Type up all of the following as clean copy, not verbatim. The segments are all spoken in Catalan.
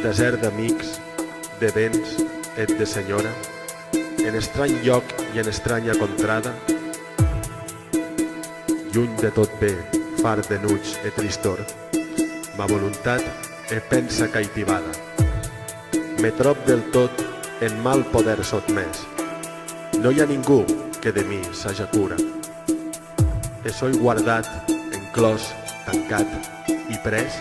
desert d'amics, de béns et de senyora, en estrany lloc i en estranya contrada, lluny de tot bé, far de nuig e tristor, ma voluntat e pensa caitivada. Me trob del tot en mal poder sotmès. No hi ha ningú que de mi s'haja cura. E soy guardat, enclòs, tancat i pres,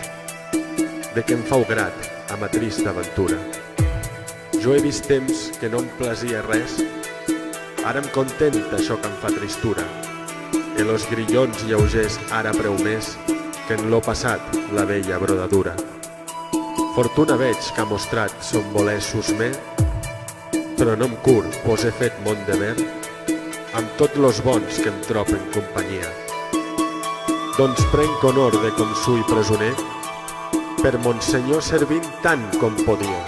de que em fau grat a ma trista aventura. Jo he vist temps que no em plasia res, ara em contenta això que em fa tristura, e los grillons lleugers ara preu més que en lo passat la vella brodadura. Fortuna veig que ha mostrat son voler susmer, però no em cur, pos he fet mon deber, amb tots los bons que em trob en companyia. Doncs prenc honor de com sui presoner, per mon senyor servint tant com podia.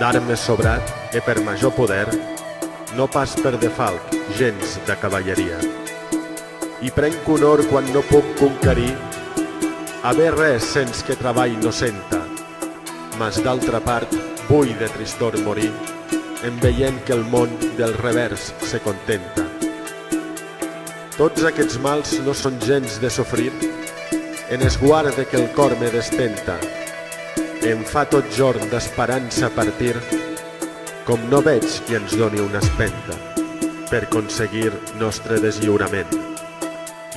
D'armes sobrat e per major poder, no pas per defalc, gens de cavalleria. I prenc honor quan no puc conquerir, haver res sens que treball no senta, mas d'altra part vull de tristor morir, en veient que el món del revers se contenta. Tots aquests mals no són gens de sofrir, en esguard de que el cor me destenta, em fa tot jorn d'esperança partir, com no veig qui ens doni una espenta, per aconseguir nostre deslliurament.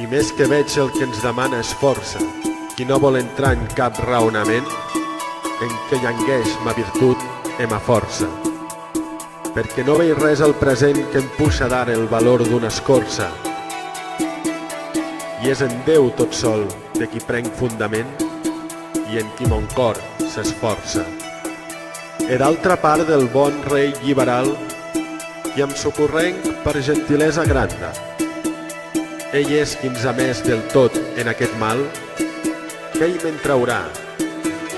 I més que veig el que ens demana és força, qui no vol entrar en cap raonament, en què llangueix ma virtut e ma força. Perquè no veig res al present que em puxa dar el valor d'una escorça, i és en Déu tot sol de qui prenc fundament i en qui mon cor s'esforça. E d'altra part del bon rei lliberal, qui em socorrenc per gentilesa granda. Ell és qui ens ha més del tot en aquest mal, que ell me'n traurà,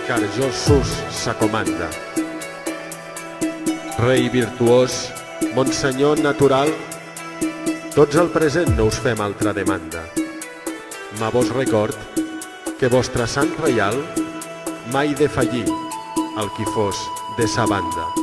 car jo sus s'acomanda. Rei virtuós, mon senyor natural, tots al present no us fem altra demanda. Ma vos record que vostre sant reial mai defallí al qui fos de sa banda.